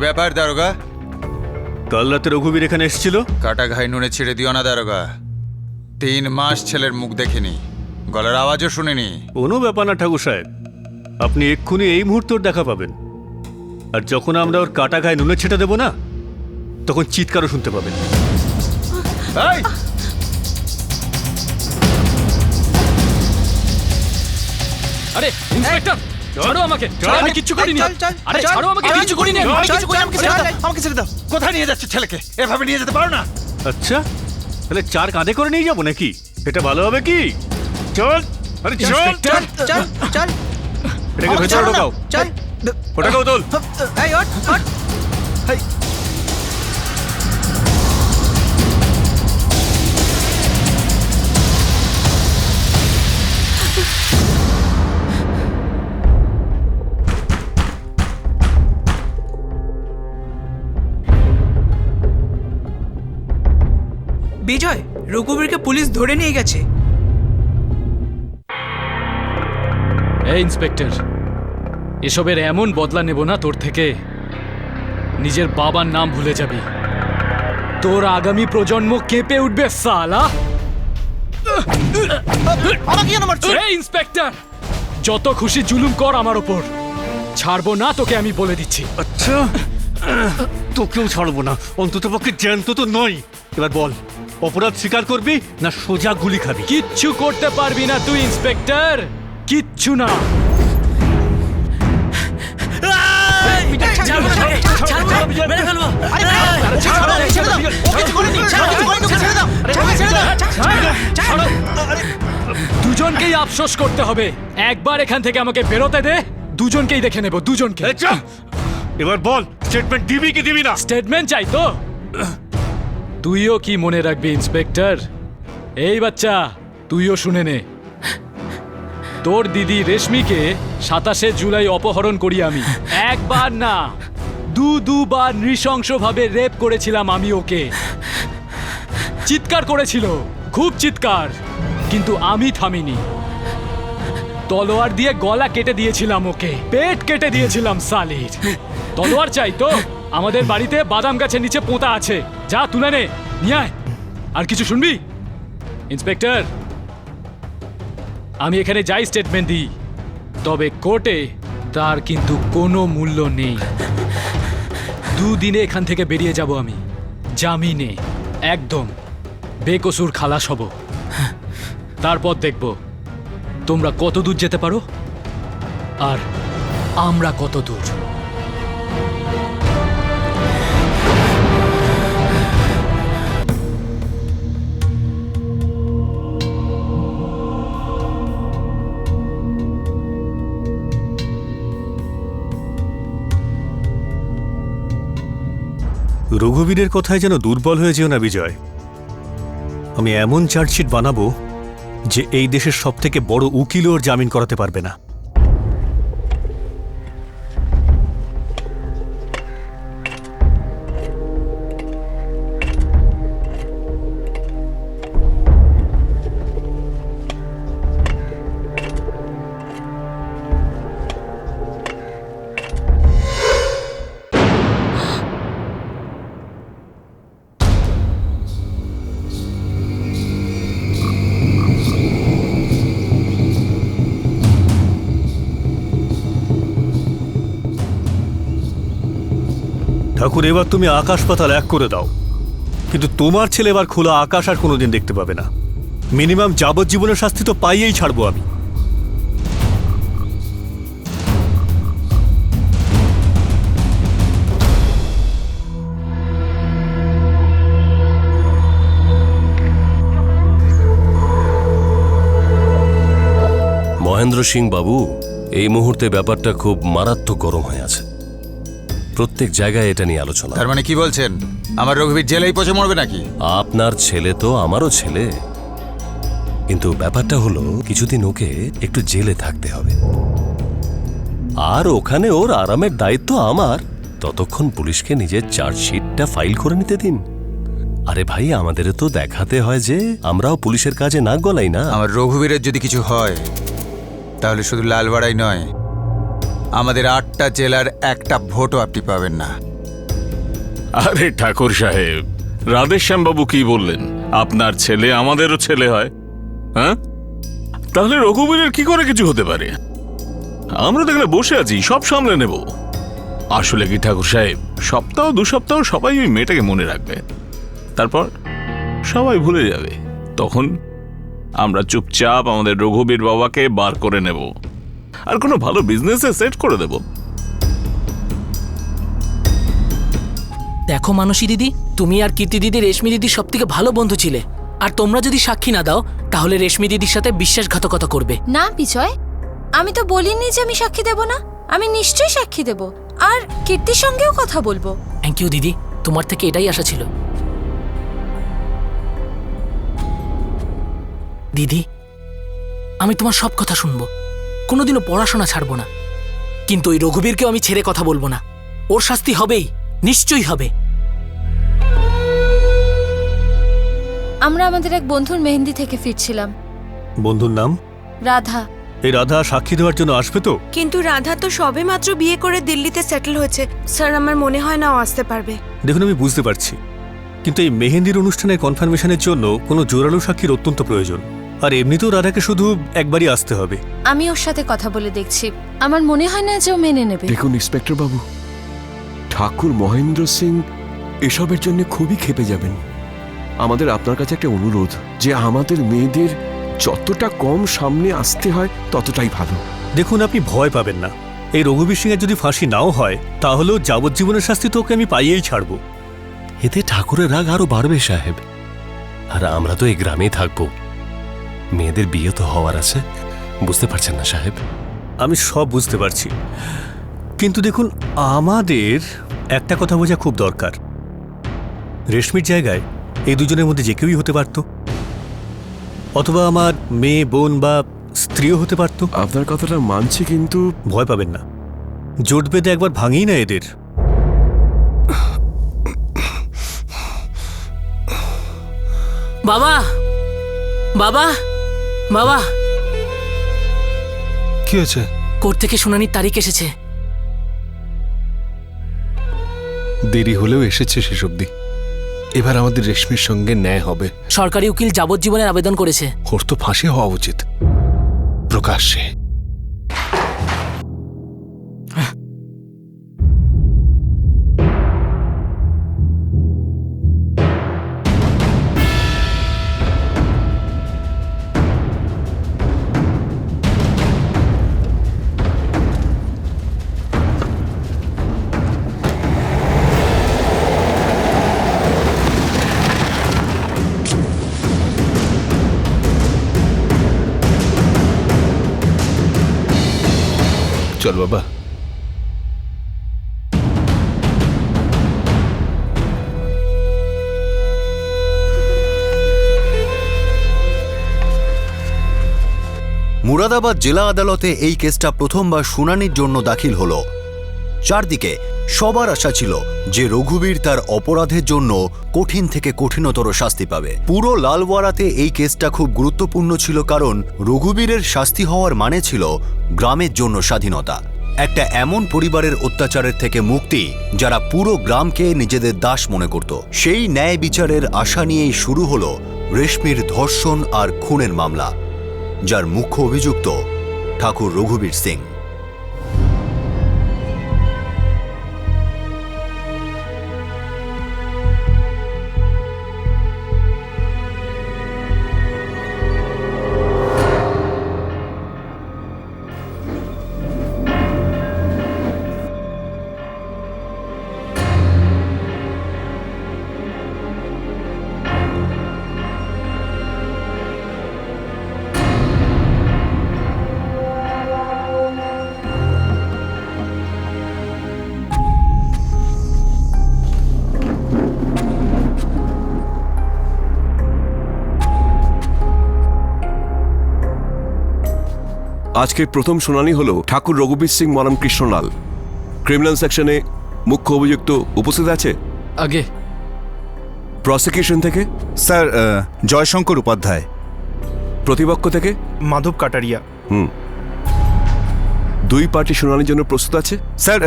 ব্যাপার দারোগা? কাল রাতে রঘুবীর এখানে এসেছিল। কাটা ঘাই নুনে ছেড়ে দিও না দারোগা। 3 মাস ছেলের মুখ দেখিনি, গলার আওয়াজও শুনিনি। কোনো ব্যাপার না ঠাকুর সাহেব, আপনি এক্ষুনি এই মুহূর্তের দেখা পাবেন। আর যখন আমরা ওর কাটা গায়ে নুনে ছেটে দেবো না, তখন চিৎকারও শুনতে পাবেন। এই! আরে ইন্সপেক্টর, ছাড়ো আমাকে। আমি কিচ্ছু করিনি। আরে ছাড়ো আমাকে, কিচ্ছু করিনি। আমাকে ছেড়ে দাও। কোথায় নিয়ে যাচ্ছে ছেলেকে? এভাবে নিয়ে যেতে পারো না। আচ্ছা, তাহলে 4 কাঁধে করে নিয়ে যাবো নাকি? এটা ভালো হবে কি? চল, আরে চল ইন্সপেক্টর, চল চল এটাকে ভেতরে ঢোকাও। চল ওটাকেও তোল। এই ওঠ ওঠ এই বিজয়, রঘুবীরকে পুলিশ ধরে নিয়ে গেছে। এই ইন্সপেক্টর, এসবের এমন বদলা নেব না তোর থেকে, নিজের বাবার নাম ভুলে যাবি। তোর আগামী প্রজন্ম কেঁপে উঠবে সালা। এই ইন্সপেক্টর, যত খুশি জুলুম কর আমার ওপর, ছাড়বো না তোকে, আমি বলে দিচ্ছি। আচ্ছা, তোকেও ছাড়বো না, অন্তত পক্ষে জ্যান্ত তো নয়। এবার বল, অপরাধ স্বীকার করবি না সোজা গুলি খাবি? কিচ্ছু করতে পারবি না তুই ইন্সপেক্টর, কিচ্ছু না। দুজনকেই আফসোস করতে হবে। একবার এখান থেকে আমাকে বেরোতে দে, দুজনকেই দেখে নেব, দুজনকে। এবার বল, স্টেটমেন্ট দিবি কি দিবি না? স্টেটমেন্ট চাই তো? তুইও কি মনে রাখবি ইন্সপেক্টর? এই বাচ্চা, তুইও শুনে নে। তোর দিদি রেশমিকে 27 জুলাই অপহরণ করি আমি। একবার না, দুবার নৃশংসভাবে রেপ করেছিলাম আমি ওকে। চিৎকার করেছিল, খুব চিৎকার, কিন্তু আমি থামিনি। তলোয়ার দিয়ে গলা কেটে দিয়েছিলাম ওকে, পেট কেটে দিয়েছিলাম সালির। তলোয়ার চাই তো? আমাদের বাড়িতে বাদাম গাছের নিচে পোঁতা আছে, যা তুলে নে, নিয়ে আয়। আর কিছু শুনবি ইন্সপেক্টর? আমি এখানে যাই স্টেটমেন্ট দিই, তবে কোর্টে তার কিন্তু কোনো মূল্য নেই। 2 দিনে এখান থেকে বেরিয়ে যাব আমি, জামিনে, একদম বেকসুর খালাস হব। তারপর দেখব তোমরা কত দূর যেতে পারো আর আমরা কত দূর। রঘুবীরের কথায় যেন দুর্বল হয়ে যেও না বিজয়। আমি এমন চার্জশিট বানাবো যে এই দেশের সবথেকে বড় উকিলও ওর জামিন করাতে পারবে না। ঠাকুর, এবার তুমি আকাশ পাতাল এক করে দাও, কিন্তু তোমার ছেলে এবার খোলা আকাশ আর কোনোদিন দেখতে পাবে না। মিনিমাম যাবজ্জীবনের শাস্তি তো পাইয়েই ছাড়বো আমি। মহেন্দ্র সিং বাবু, এই মুহূর্তে ব্যাপারটা খুব মারাত্মক গরম হয়ে আছে। প্রত্যেক জায়গায় এটা নিয়ে আলোচনা। তার মানে কি বলছেন, আমার রঘুবীর জেলেই পচে মরবে নাকি? আপনার ছেলে তো আমারও ছেলে, কিন্তু ব্যাপারটা হলো কিছুদিন ওকে একটু জেলে থাকতে হবে, আর ওখানে ওর আরামের দায়িত্ব আমার। ততক্ষণ পুলিশকে নিজের চার্জশিটটা ফাইল করে নিতে দিন। আরে ভাই, আমাদেরও তো দেখাতে হয় যে আমরাও পুলিশের কাজে নাক গলাই না। আমার রঘুবীরের যদি কিছু হয় তাহলে শুধু লালবাড়াই নয়, আমাদের 8টা জেলার একটা ভোটও আপনি পাবেন না। আরে ঠাকুর সাহেব, রাধেশ্যাম বাবু কি বললেন? আপনার ছেলে আমাদেরও ছেলে হয়, হ্যাঁ? তাহলে রঘুবীরের কি করে কিছু হতে পারে? আমরা দেখলে বসে আছি, সব সামলে নেব। আসলে কি ঠাকুর সাহেব, সপ্তাহ 2 সপ্তাহ সবাই ওই মেয়েটাকে মনে রাখবে, তারপর সবাই ভুলে যাবে। তখন আমরা চুপচাপ আমাদের রঘুবীর বাবাকে বার করে নেব আর কোনো ভালো বিজনেসে সেট করে দেব। দেখো মানসী দিদি, তুমি আর কীর্তি দিদি রেশমি দিদির সব থেকে ভালো বন্ধু ছিলে, আর তোমরা যদি সাক্ষী না দাও তাহলে রেশমি দিদির সাথে বিশ্বাসঘাতকতা করবে। না বিজয়, আমি তো বলিনি যে আমি সাক্ষী দেব না। আমি নিশ্চয়ই সাক্ষী দেব, আর কীর্তির সঙ্গেও কথা বলবো। থ্যাংক ইউ দিদি, তোমার থেকে এটাই আশা ছিল। দিদি, আমি তোমার সব কথা শুনবো, কোনোদিনও পড়াশোনা ছাড়বো না, কিন্তু ওই রঘুবীরকেও আমি ছেড়ে কথা বলবো না। ওর শাস্তি হবেই, নিশ্চয়ই হবে। আমরা আমাদের এক বন্ধুর মেহেন্দি থেকে ফিরছিলাম। বন্ধুর নাম? রাধা। এই রাধা সাক্ষী দেওয়ার জন্য আসবে তো? কিন্তু রাধা তো সবে মাত্র বিয়ে করে দিল্লিতে সেটেল হয়েছে স্যার, আমার মনে হয় না ও আসতে পারবে। দেখুন, আমি বুঝতে পারছি, কিন্তু এই মেহেন্দির অনুষ্ঠানের কনফার্মেশনের জন্য কোনো জোরালো সাক্ষীর অত্যন্ত প্রয়োজন। আর এমনিতেও রাধাকে শুধু একবারই আসতে হবে। আমি ওর সাথে কথা বলে দেখছি, আমার মনে হয় না যে ও মেনে নেবে। দেখুন ইন্সপেক্টর বাবু, ঠাকুর মহেন্দ্র সিং এসবের জন্য খুবই ক্ষেপে যাবেন। আমাদের আপনার কাছে একটা অনুরোধ যে আমাদের মেয়েদের যতটা কম সামনে আসতে হয় ততটাই ভালো। দেখুন, আপনি ভয় পাবেন না। এই রঘুবীর সিংয়ের যদি ফাঁসি নাও হয় তাহলেও যাবজ্জীবনের শাস্তি তো ওকে আমি পাইয়েই ছাড়বো। এতে ঠাকুরের রাগ আরো বাড়বে সাহেব। আর আমরা তো এই গ্রামেই থাকবো, মেয়েদের বিয়ে তো হওয়ার আছে। বুঝতে পারছেন না সাহেব? আমি সব বুঝতে পারছি, কিন্তু দেখুন, আমাদের একটা কথা বোঝা খুব দরকার। রেশমির জায়গায় এই দুজনের মধ্যে যে কেউই হতে পারত, অথবা আমার মেয়ে, বোন বা স্ত্রীও হতে পারত। আপনার কথাটা মানছি, কিন্তু ভয় পাবেন না, জোট বেঁধে একবার ভাঙেই না এদের। বাবা, বাবা, বাবা, কি হয়েছে? কোর্ট থেকে শুনানির তারিখ এসেছে। দেরি হলেও এসেছে শেষ অবধি। এবার আমাদের রেশমির সঙ্গে ন্যায় হবে। সরকারি উকিল যাবজ্জীবনের আবেদন করেছে। ওর তো ফাঁসি হওয়া উচিত, প্রকাশ্যে। চল বাবা। মুরাদাবাদ জেলা আদালতে এই কেসটা প্রথমবার শুনানির জন্য দাখিল হলো। চারদিকে সবার আশা ছিল যে রঘুবীর তার অপরাধের জন্য কঠিন থেকে কঠিনতর শাস্তি পাবে। পুরো লালওয়ারাতে এই কেসটা খুব গুরুত্বপূর্ণ ছিল, কারণ রঘুবীরের শাস্তি হওয়ার মানে ছিল গ্রামের জন্য স্বাধীনতা, একটা এমন পরিবারের অত্যাচারের থেকে মুক্তি যারা পুরো গ্রামকে নিজেদের দাস মনে করত। সেই ন্যায় বিচারের আশা নিয়েই শুরু হলো রেশমির ধর্ষণ আর খুনের মামলা, যার মুখ্য অভিযুক্ত ঠাকুর রঘুবীর সিং। আজকের প্রথম শুনানি হলো ঠাকুর রঘুবীর সিং মরম কৃষ্ণলাল। ক্রিমিনাল সেকশনে মুখ্য অভিযুক্ত উপস্থিত আছে। আগে প্রসিকিউশন থেকে স্যার জয়শঙ্কর উপাধ্যায়। প্রতিপক্ষ থেকে মাধব কাটারিয়া। দুই পার্টি শুনানির জন্য প্রস্তুত আছে। স্যার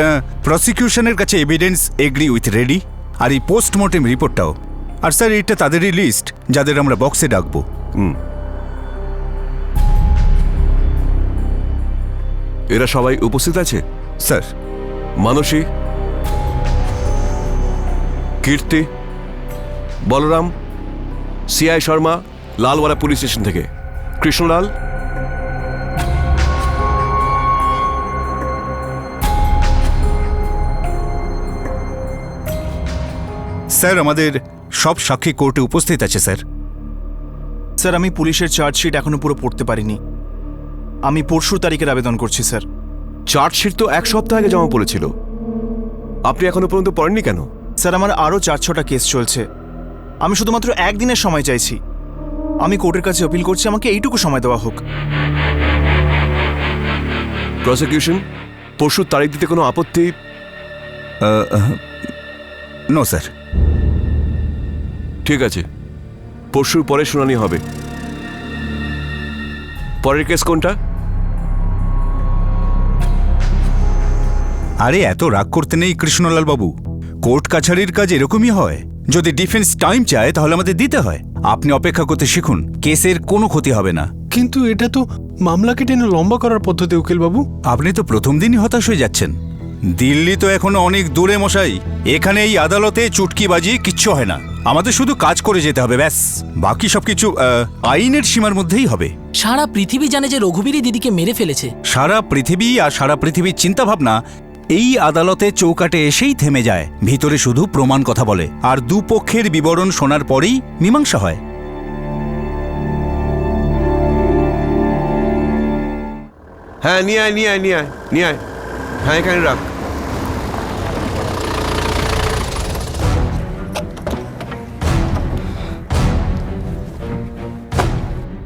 প্রসিকিউশনের কাছে এভিডেন্স এগ্রি উইথ রেডি, আর এই পোস্টমর্টেম রিপোর্টটাও। আর স্যার এটা তাদেরই লিস্ট যাদের আমরা বক্সে ডাকবো। এরা সবাই উপস্থিত আছে sir. Mansi, Kirti, Balram, CI Sharma, Lalwala police station থেকে, কৃষ্ণলাল, স্যার আমাদের সব সাক্ষী কোর্টে উপস্থিত আছে স্যার। স্যার আমি পুলিশের চার্জশিট এখনো পুরো পড়তে পারিনি। আমি পরশুর তারিখের আবেদন করছি স্যার। চার্জশিট তো 1 সপ্তাহ আগে জমা পড়েছিল, আপনি এখনো পর্যন্ত পড়েননি কেন? স্যার আমার আরও 4-6টা কেস চলছে, আমি শুধুমাত্র একদিনের সময় চাইছি। আমি কোর্টের কাছে আপিল করছি, আমাকে এইটুকু সময় দেওয়া হোক। প্রসিকিউশন পরশুর তারিখ দিতে কোনো আপত্তি? No sir. ঠিক আছে, পরশুর পরে শুনানি হবে। পরের কেস কোনটা? আরে এত রাগ করতে নেই কৃষ্ণলাল বাবু, কোর্ট কাছারির কাজ এরকমই হয়। যদি ডিফেন্স টাইম চায় তাহলে আমাদের দিতে হয়। আপনি অপেক্ষা করতে শিখুন, কেসের কোনো ক্ষতি হবে না। কিন্তু এটা তো মামলাকে টেনে লম্বা করার পদ্ধতি উকিল বাবু। আপনি তো প্রথম দিনই হতাশ হয়ে যাচ্ছেন। দিল্লি তো এখনো অনেক দূরে মশাই। এখানে এই আদালতে চুটকি বাজি কিচ্ছু হয় না। আমাদের শুধু কাজ করে যেতে হবে, ব্যাস। বাকি সবকিছু আইনের সীমার মধ্যেই হবে। সারা পৃথিবী জানে যে রঘুবীরই দিদিকে মেরে ফেলেছে। সারা পৃথিবী আর সারা পৃথিবীর চিন্তাভাবনা এই আদালতে চৌকাটে এসেই থেমে যায়। ভিতরে শুধু প্রমাণ কথা বলে, আর দুপক্ষের বিবরণ শোনার পরেই মীমাংসা হয়। হ্যাঁ, নিয়ে আয়, নিয়ে আয়, নিয়ে আয়, নিয়ে আয়। হ্যাঁ, এখানে রাখ।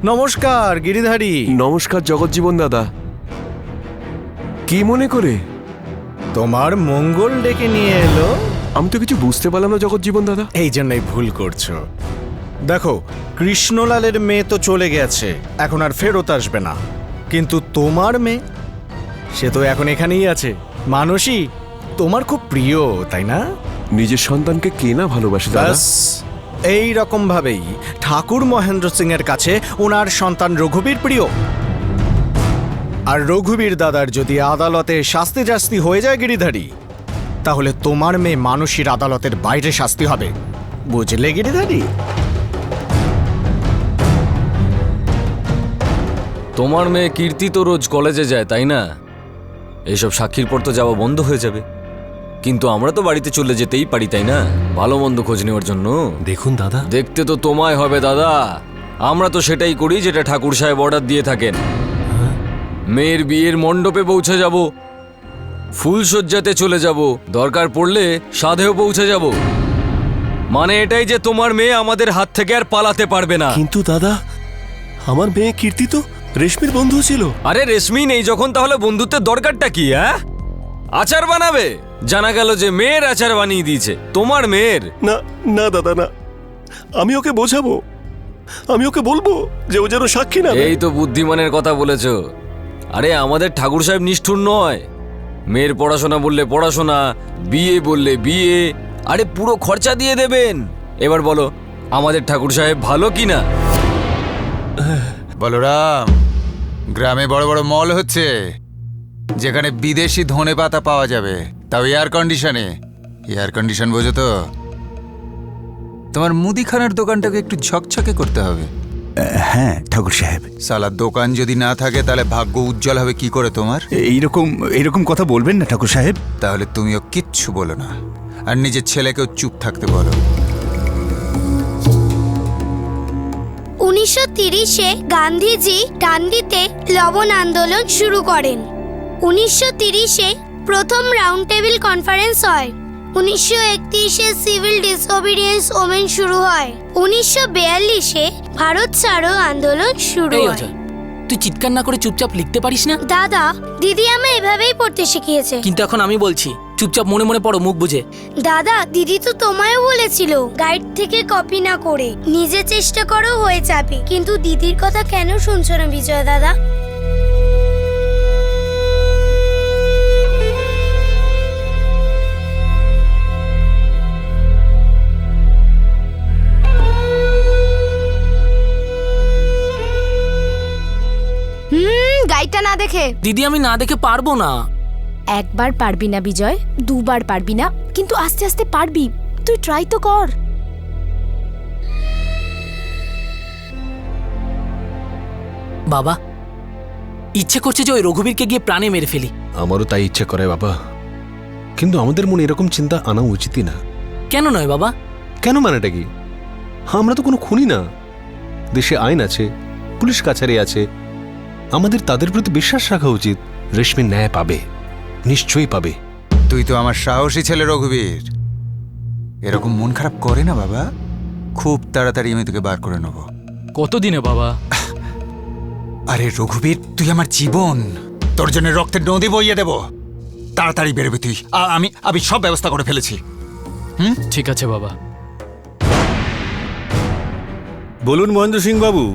নমস্কার গিরিধারী। নমস্কার জগৎজীবন দাদা। কি মনে করে? তোমার মঙ্গল ডেকে নিয়ে এলো। আমি তো কিছু বুঝতে পারলাম না জগৎজীবন দাদা। এই জন্যই ভুল করছো। দেখো, কৃষ্ণলালের মেয়ে তো চলে গেছে, এখন আর ফেরত আসবে না। কিন্তু তোমার মেয়ে, সে তো এখন এখানেই আছে। মানসী তোমার খুব প্রিয়, তাই না? নিজের সন্তানকে কে না ভালোবাসে দাদা? এই রকম ভাবেই ঠাকুর মহেন্দ্র সিং এর কাছে ওনার সন্তান রঘুবীর প্রিয়। আর রঘুবীর দাদার যদি আদালতে শাস্তি হয়ে যায় গিরিধারী, তাহলে তোমার মেয়ে মানসীর আদালতের বাইরে শাস্তি হবে, বুঝলে গিরিধারী? তোমার মেয়ে কীর্তি তো রোজ কলেজে যায়, তাই না? এইসব সাক্ষীর পর তো যাওয়া বন্ধ হয়ে যাবে। কিন্তু আমরা তো বাড়িতে চলে যেতেই পারি, তাই না? ভালো মন্দ খোঁজ নেওয়ার জন্য। দেখুন দাদা, দেখতে তো তোমায় হবে দাদা। আমরা তো সেটাই করি যেটা ঠাকুর সাহেব অর্ডার দিয়ে থাকেন। মেয়ের বিয়ের মণ্ডপে পৌঁছে যাব, ফুলসজ্জাতে চলে যাব, দরকার পড়লে সাধেও পৌঁছে যাব। মানে এটাই যে তোমার মেয়ে আমাদের হাত থেকে আর পালাতে পারবে না। কিন্তু দাদা, আমার মেয়ে কীর্তি তো রেশমির বন্ধু ছিল। আরে রেশমি নেই যখন, তাহলে বন্ধুত্বের দরকারটা কি? হ্যাঁ, আচার বানাবে। জানা গেল যে মেয়ের আচার বানিয়ে দিয়েছে, তোমার মেয়ের। না না দাদা, না, আমি ওকে বোঝাবো। আমি ওকে বলবো যে ও যেন সাক্ষী না। এই তো বুদ্ধিমানের কথা বলেছ। আরে আমাদের ঠাকুর সাহেব নিষ্ঠুর নয়। মেয়ের পড়াশোনা বললে পড়াশোনা, বিয়ে বললে বিয়ে, আরে পুরো খরচা দিয়ে দেবেন। এবার বলো আমাদের ঠাকুর সাহেব ভালো কি না? বলরাম, গ্রামে বড় বড় মল হচ্ছে যেখানে বিদেশি ধনে পাতা পাওয়া যাবে, তাও এয়ার কন্ডিশনে। এয়ার কন্ডিশন বোঝো তো? তোমার মুদিখানার দোকানটাকে একটু ঝকঝকে করতে হবে। হ্যাঁ ঠাকুর সাহেব। সালার দোকান যদি না থাকে তাহলে ভাগ্য উজ্জ্বল হবে কি করে তোমার? এইরকম কথা বলবেন না ঠাকুর সাহেব। তাহলে তুমিও কিচ্ছু বলো না, আর নিজের ছেলেকেও চুপ থাকতে বলো। 1930-এ গান্ধীজি ডান্ডিতে লবণ আন্দোলন শুরু করেন। 1930-এ প্রথম রাউন্ড টেবিল কনফারেন্স হয়। 1931-এ সিভিল ডিসওবিডিয়েন্স ওমেন শুরু হয়। 1942-এ ভারত ছাড়ো আন্দোলন শুরু হয়। তুই চিৎকার না করে চুপচাপ লিখতে পারিস না? দাদা, দিদি আমায় এভাবেই পড়তে শিখিয়েছে। কিন্তু এখন আমি বলছি, চুপচাপ মনে মনে পড়ো মুখ বুঝে। দাদা, দিদি তো তোমায়ও বলেছিল গাইড থেকে কপি না করে নিজে চেষ্টা করো, হয়ে যাবে। কিন্তু দিদির কথা কেন শুনছো না বিজয় দাদা? ফাইটটা না দেখে। দিদি আমি না দেখে পারবো না। একবার পারবি না বিজয়, দুবার পারবি না, কিন্তু আস্তে আস্তে পারবি। তুই ট্রাই তো কর। বাবা, ইচ্ছে করছে যে ওই রঘুবীরকে গিয়ে প্রাণে মেরে ফেলি। আমারও তাই ইচ্ছে করে বাবা, কিন্তু আমাদের মনে এরকম চিন্তা আনা উচিতই না। কেন নয় বাবা? কেন মানেটা কি? আমরা তো কোনো খুনি না। দেশে আইন আছে, পুলিশ কাছারি আছে, আমাদের তাদের প্রতি বিশ্বাস রাখা উচিত। রেশমি ন্যায় পাবে, নিশ্চয়ই পাবে। তুই তো আমার সাহসী ছেলে রঘুবীর, এরকম মন খারাপ করে না বাবা। খুব তাড়াতাড়ি আমি তোকে বার করে নেব। কতদিনে বাবা? আরে রঘুবীর, তুই আমার জীবন, তোর জন্য রক্তের নদী বইয়ে দেব। তাড়াতাড়ি বেরোবি তুই। আমি সব ব্যবস্থা করে ফেলেছি। ঠিক আছে বাবা। বলুন মহেন্দ্র সিং বাবু,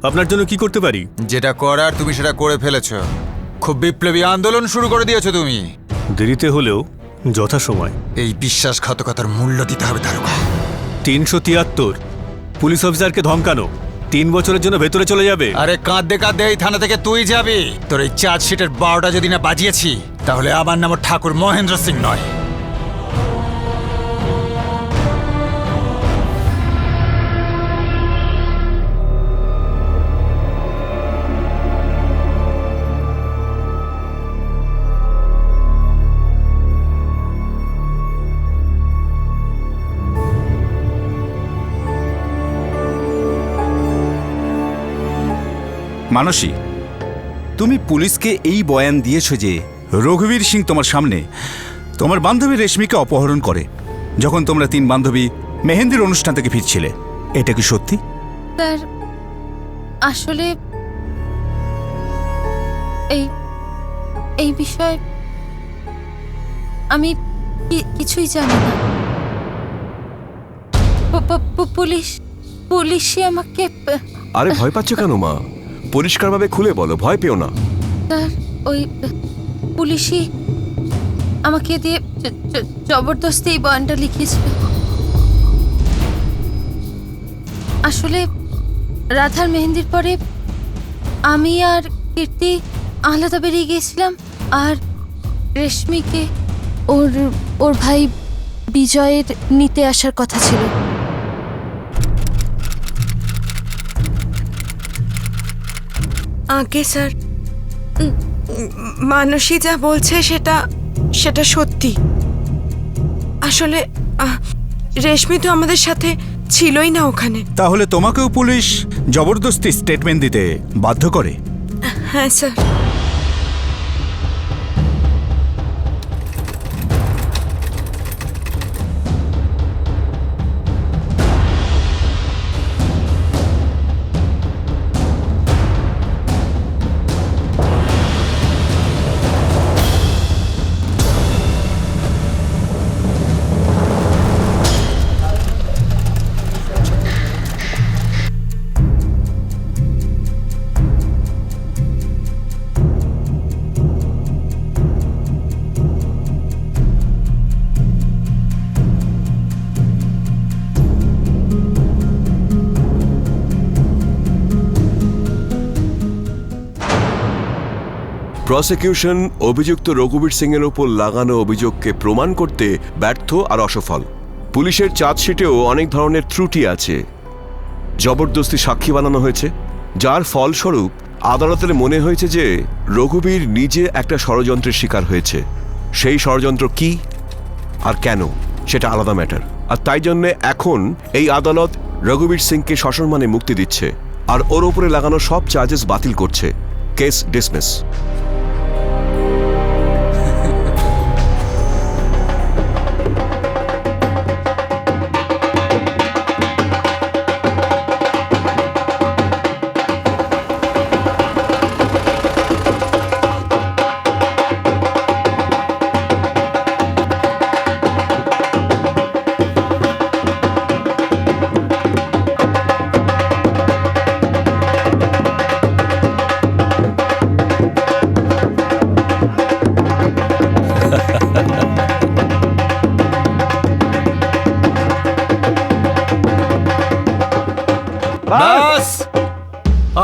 আপনার জন্য কি করতে পারি? যেটা করার তুমি সেটা করে ফেলেছ। খুব বিপ্লবী আন্দোলন শুরু করে দিয়েছো তুমি। দেরিতে হলেও যথাসময়। এই বিশ্বাসঘাতকতার মূল্য দিতে হবে তারকা। 373 পুলিশ অফিসারকে ধমকানো, 3 বছরের জন্য ভেতরে চলে যাবে। আরে কাঁদতে কাঁদতে এই থানা থেকে তুই যাবি। তোর এই চার্জশিটের 12টা যদি না বাজিয়েছি, তাহলে আমার নাম ঠাকুর মহেন্দ্র সিং নয়। মানসী, তুমি পুলিশকে এই বয়ান দিয়েছো যে রঘুবীর সিং তোমার সামনে তোমার বান্ধবী রেশমিকে অপহরণ করে যখন তোমরা 3 বান্ধবী মেহেন্দির অনুষ্ঠান থেকে ফিরছিলে। এটা কি সত্যি? স্যার, আসলে এই বিষয়ে আমি কিছুই জানি না। পুলিশই আমাকে। আরে ভয় পাচ্ছ কেন মা? পরিষ্কারভাবে খুলে বলো, ভয় পেও না। স্যার, ওই পুলিশই আমাকে দিয়ে জবরদস্তি এই বয়ানটা লিখিয়েছিল। আসলে রাধার মেহেন্দির পরে আমি আর কীর্তি আলাদা বেরিয়ে গিয়েছিলাম, আর রেশমিকে ওর ভাই বিজয়ের নিতে আসার কথা ছিল। আগে স্যার, মানসী যা বলছে সেটা সত্যি। আসলে রেশমি তো আমাদের সাথে ছিলই না ওখানে। তাহলে তোমাকেও পুলিশ জবরদস্তি স্টেটমেন্ট দিতে বাধ্য করে? হ্যাঁ স্যার। প্রসিকিউশন অভিযুক্ত রঘুবীর সিং এর উপর লাগানো অভিযোগকে প্রমাণ করতে ব্যর্থ আর অসফল। পুলিশের চার্জশিটেও অনেক ধরনের ত্রুটি আছে। জবরদস্তি সাক্ষী বানানো হয়েছে, যার ফলস্বরূপ আদালতের মনে হয়েছে যে রঘুবীর নিজে একটা ষড়যন্ত্রের শিকার হয়েছে। সেই ষড়যন্ত্র কি আর কেন সেটা আলাদা ম্যাটার। আর তাই জন্য এখন এই আদালত রঘুবীর সিংকে সসম্মানে মুক্তি দিচ্ছে আর ওর উপরে লাগানো সব চার্জেস বাতিল করছে। Case dismiss. বাস,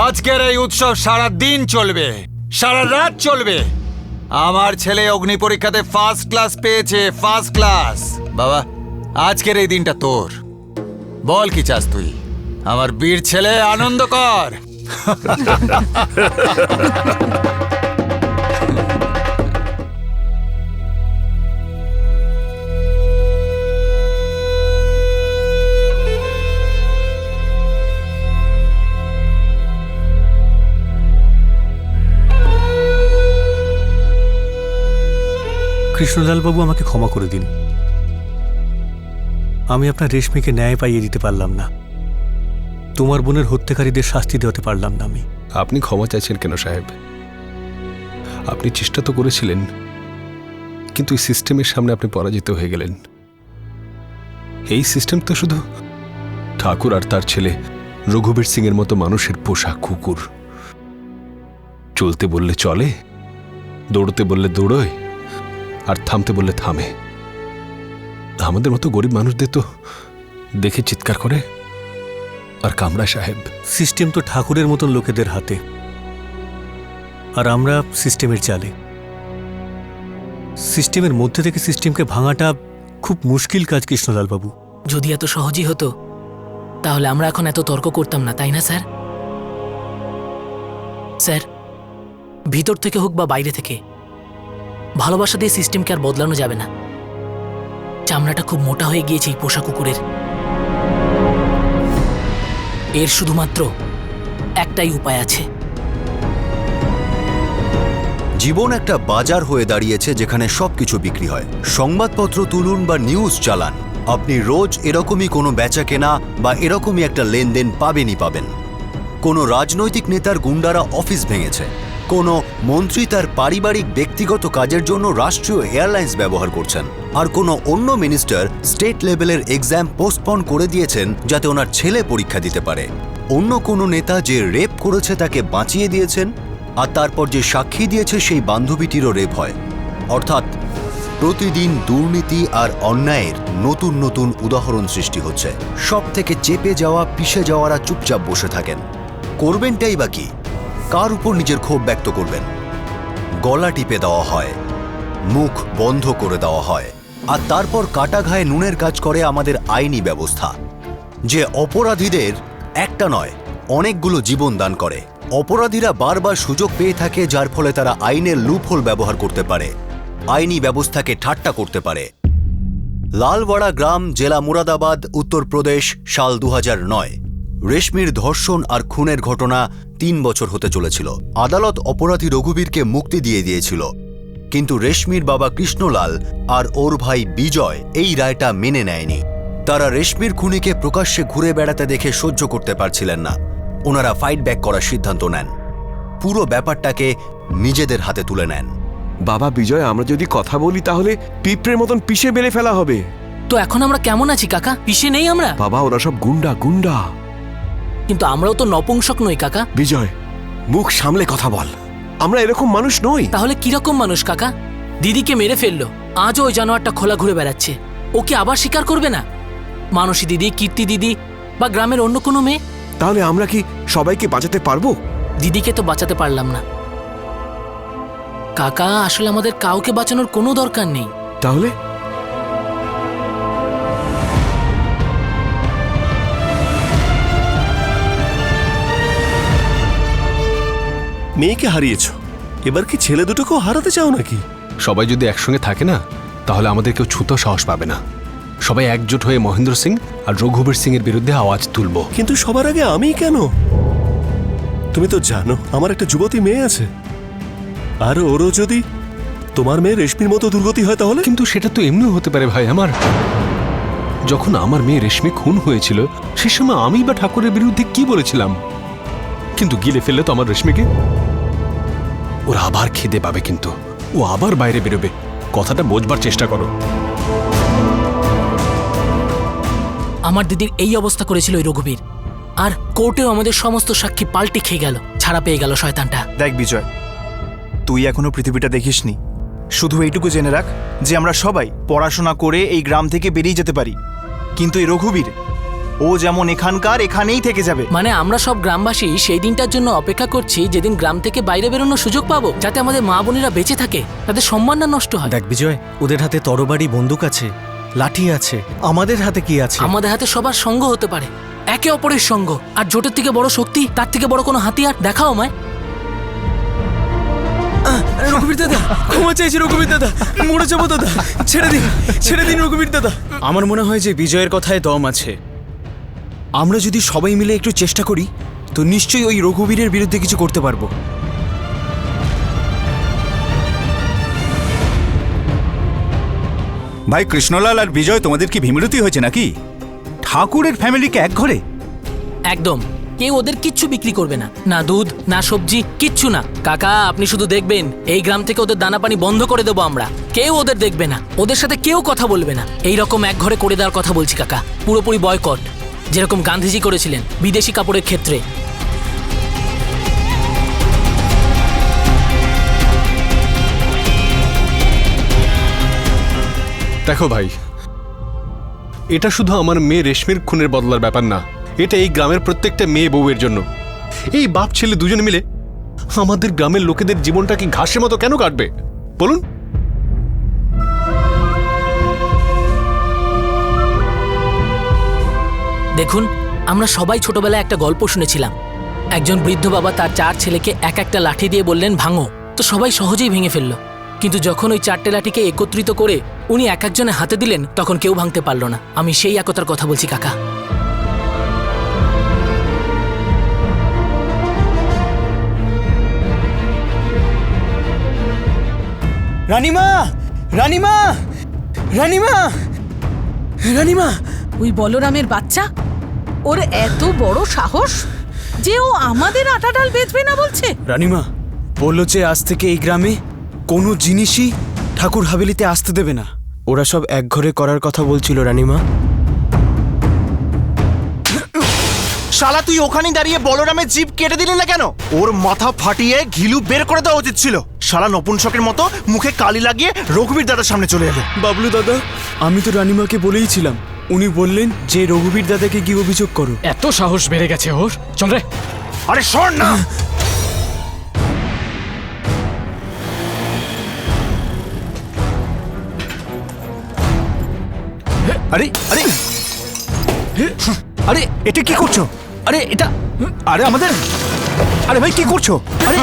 আজকের এই উৎসব সারা দিন চলবে। সারা রাত চলবে। আমার ছেলে অগ্নি পরীক্ষাতে ফার্স্ট ক্লাস পেয়েছে, ফার্স্ট ক্লাস। বাবা, আজকের এই দিনটা তোর। বল কি চাস তুই? আমার বীর ছেলে, আনন্দ কর। কৃষ্ণলালবাবু, আমাকে ক্ষমা করে দিন। আমি আপনার রেশমিকে ন্যায় পাইয়ে দিতে পারলাম না। তোমার বোনের হত্যাকারীদের শাস্তি দেওয়াতে পারলাম না আমি। আপনি ক্ষমা চাইছেন কেন সাহেব? আপনি চেষ্টা তো করেছিলেন, কিন্তু এই সিস্টেমের সামনে আপনি পরাজিত হয়ে গেলেন। এই সিস্টেম তো শুধু ঠাকুর আর তার ছেলে রঘুবীর সিং এর মতো মানুষের পোষা কুকুর। চলতে বললে চলে, দৌড়তে বললে দৌড়োয়, আর থামতে বললে থামে। আমাদের মতো গরিব মানুষদের তো দেখে চিৎকার করে আর কামড়ায় সাহেব। সিস্টেম তো ঠাকুরের মতন লোকেদের হাতে, আর আমরা সিস্টেমের চালে। সিস্টেমের মধ্যে থেকে সিস্টেমকে ভাঙাটা খুব মুশকিল কাজ কৃষ্ণলালবাবু। যদি এত সহজই হতো তাহলে আমরা এখন এত তর্ক করতাম না, তাই না স্যার? স্যার, ভিতর থেকে হোক বা বাইরে থেকে, ভালোবাসা দিয়ে সিস্টেমকে আর বদলানো যাবে না। চামড়াটা খুব মোটা হয়ে গিয়েছে এই পোষা কুকুরের। এর শুধুমাত্র একটাই উপায় আছে। জীবন একটা বাজার হয়ে দাঁড়িয়েছে যেখানে সবকিছু বিক্রি হয়। সংবাদপত্র তুলুন বা নিউজ চালান, আপনি রোজ এরকমই কোনো বেচা কেনা বা এরকমই একটা লেনদেন পাবেন। কোনো রাজনৈতিক নেতার গুন্ডারা অফিস ভেঙেছে, কোনো মন্ত্রী তার পারিবারিক ব্যক্তিগত কাজের জন্য রাষ্ট্রীয় এয়ারলাইন্স ব্যবহার করছেন, আর কোনো অন্য মিনিস্টার স্টেট লেভেলের এক্সাম পোস্টপন করে দিয়েছেন যাতে ওনার ছেলে পরীক্ষা দিতে পারে। অন্য কোনো নেতা যে রেপ করেছে তাকে বাঁচিয়ে দিয়েছেন, আর তারপর যে সাক্ষী দিয়েছে সেই বান্ধবীটিরও রেপ হয়। অর্থাৎ প্রতিদিন দুর্নীতি আর অন্যায়ের নতুন নতুন উদাহরণ সৃষ্টি হচ্ছে। সব থেকে চেপে যাওয়া, পিষে যাওয়ারা চুপচাপ বসে থাকেন। করবেনটাই বা কি? কার উপর নিজের ক্ষোভ ব্যক্ত করবেন? গলা টিপে দেওয়া হয়, মুখ বন্ধ করে দেওয়া হয়, আর তারপর কাটা ঘায়ে নুনের কাজ করে আমাদের আইনি ব্যবস্থা, যে অপরাধীদের একটা নয় অনেকগুলো জীবন দান করে। অপরাধীরা বারবার সুযোগ পেয়ে থাকে, যার ফলে তারা আইনের লুপহোল ব্যবহার করতে পারে, আইনি ব্যবস্থাকে ঠাট্টা করতে পারে। লালওয়াড়া গ্রাম, জেলা মুরাদাবাদ, উত্তরপ্রদেশ, সাল 2009। রেশমির ধর্ষণ আর খুনের ঘটনা 3 বছর হতে চলেছিল। আদালত অপরাধী রঘুবীরকে মুক্তি দিয়ে দিয়েছিল, কিন্তু রেশমির বাবা কৃষ্ণলাল আর ওর ভাই বিজয় এই রায়টা মেনে নেয়নি। তারা রেশমির খুনিকে প্রকাশ্যে ঘুরে বেড়াতে দেখে সহ্য করতে পারছিলেন না। ওনারা ফাইট ব্যাক করার সিদ্ধান্ত নেন, পুরো ব্যাপারটাকে নিজেদের হাতে তুলে নেন। বাবা বিজয়, আমরা যদি কথা বলি তাহলে পিঁপড়ের মতন পিষে মেরে ফেলা হবে। তো এখন আমরা কেমন আছি কাকা? পিষে নেই আমরা? বাবা, ওরা সব গুন্ডা। কিন্তু আমরাও তো নপুংসক নই কাকা। বিজয়, মুখ সামলে কথা বল। আমরা এরকম মানুষ নই। তাহলে কিরকম মানুষ কাকা? দিদিকে মেরে ফেললো, আজও ওই জানোয়ারটা খোলা ঘুরে বেড়াচ্ছে। ওকে আবার স্বীকার করবে না? মানসী দিদি, কীর্তি দিদি বা গ্রামের অন্য কোনো মেয়ে? তাহলে আমরা কি সবাইকে বাঁচাতে পারবো? দিদিকে তো বাঁচাতে পারলাম না কাকা। আসলে আমাদের কাউকে বাঁচানোর কোনো দরকার নেই। তাহলে মেয়েকে হারিয়েছ, এবার কি ছেলে দুটোকেও হারাতে চাও নাকি? সবাই যদি একসঙ্গে থাকে না, তাহলে আমাদের কেউ ছুতো সাহস পাবে না। সবাই একজোট হয়ে মহেন্দ্র সিং আর রঘুবীর সিং এর বিরুদ্ধে আওয়াজ তুলব। কিন্তু সবার আগে আমি কেন? তুমি তো জানো আমার একটা যুবতী মেয়ে আছে, আর ওরও যদি তোমার মেয়ে রেশমির মতো দুর্গতি হয় তাহলে? কিন্তু সেটা তো এমনিও হতে পারে ভাই আমার। যখন আমার মেয়ে রেশমি খুন হয়েছিল সে সময় আমি বা ঠাকুরের বিরুদ্ধে কি বলেছিলাম? কিন্তু গিলে ফেললে তো আমার রেশমিকে। ওরা আবার খিদে পাবে, কিন্তু ও আবার বাইরে বেরোবে। কথাটা বোঝবার চেষ্টা করো। আমার দিদির এই অবস্থা করেছিল ওই রঘুবীর, আর কোর্টেও আমাদের সমস্ত সাক্ষী পাল্টি খেয়ে গেল, ছাড়া পেয়ে গেল শয়তানটা। দেখ বিজয়, তুই এখনো পৃথিবীটা দেখিসনি। শুধু এইটুকু জেনে রাখ যে আমরা সবাই পড়াশোনা করে এই গ্রাম থেকে বেরিয়ে যেতে পারি, কিন্তু এই রঘুবীর ও যেমন এখানকার এখানেই থেকে যাবে। মানে আমরা সব গ্রামবাসী সেই দিনটার জন্য অপেক্ষা করছি যেদিন গ্রাম থেকে বাইরে বেরোনোর সুযোগ পাবো, যাতে আমাদের মা বোনেরা বেঁচে থাকে, তাদের সম্মান না নষ্ট হয়। দেখ বিজয়, ওদের হাতে তরবারি বন্দুক আছে, লাঠি আছে, আমাদের হাতে কি আছে? আমাদের হাতে সবার সঙ্গ হতে পারে, একে অপরের সঙ্গ। আর জোটের থেকে বড় শক্তি, তার থেকে বড় কোনো হাতিয়ার দেখাও আমায়। রঘুবীর দাদা, ক্ষমা চাইছি রঘুবীর দাদা, মরে যাবো দাদা, ছেড়ে দিন রঘুবীর দাদা। আমার মনে হয় যে বিজয়ের কথায় দম আছে। আমরা যদি সবাই মিলে একটু চেষ্টা করি তো নিশ্চয়ই ওই রঘুবীরের বিরুদ্ধে কিছু করতে পারবো। ভাই কৃষ্ণলাল আর বিজয়, তোমাদের কি ভীমরতি হয়েছে নাকি? ঠাকুরের ফ্যামিলিকে এক ঘরে? একদম, কেউ ওদের কিচ্ছু বিক্রি করবে না, না দুধ না সবজি, কিচ্ছু না। কাকা আপনি শুধু দেখবেন, এই গ্রাম থেকে ওদের দানা পানি বন্ধ করে দেবো আমরা। কেউ ওদের দেখবে না, ওদের সাথে কেউ কথা বলবে না। এই রকম এক ঘরে করে দেওয়ার কথা বলছি কাকা, পুরোপুরি বয়কট, যেরকম গান্ধীজি করেছিলেন বিদেশি কাপড়ের ক্ষেত্রে। দেখো ভাই, এটা শুধু আমার মেয়ে রেশমির খুনের বদলার ব্যাপার না, এটা এই গ্রামের প্রত্যেকটা মেয়ে বউয়ের জন্য। এই বাপ ছেলে দুজনে মিলে আমাদের গ্রামের লোকেদের জীবনটা কি ঘাসের মতো কেন কাটবে বলুন? দেখুন, আমরা সবাই ছোটবেলায় একটা গল্প শুনেছিলাম। একজন বৃদ্ধ বাবা তার 4 ছেলেকে এক একটা লাঠি দিয়ে বললেন ভাঙো, তো সবাই সহজেই ভেঙে ফেললো। কিন্তু যখন ওই 4টে লাঠিকে একত্রিত করে উনি এক একজনের হাতে দিলেন, তখন কেউ ভাঙতে পারলো না। আমি সেই একতার কথা বলছি কাকা। রানীমা, রানীমা, রানীমা, রানীমা! ওই বলরামের বাচ্চা, ওর এত বড় সাহস যে ও আমাদের আটা ডাল বেচবে না বলছে। রানীমা বলল যে আজ থেকে এই গ্রামে কোনো জিনিসই ঠাকুর হাভেলিতে আসতে দেবে না। ওরা সব এক ঘরে করার কথা বলছিল রানীমা। শালা তুই ওখানে দাঁড়িয়ে বলরামের জিভ কেটে দিলি না কেন? ওর মাথা ফাটিয়ে ঘিলু বের করে দেওয়া উচিত ছিল। শালা নপুংসকের মতো মুখে কালি লাগিয়ে রঘুবীর দাদার সামনে চলে এলো। বাবলু দাদা, আমি তো রানীমাকে বলেইছিলাম, উনি বললেন যে রঘুবীর দাদাকে কি অভিযোগ করো। এত সাহস বেড়ে গেছে ওর। চল রে। আরে শোন না, আরে আরে আরে এটা কি করছো? আরে এটা, আরে আমাদের, আরে ভাই কি করছো? আরে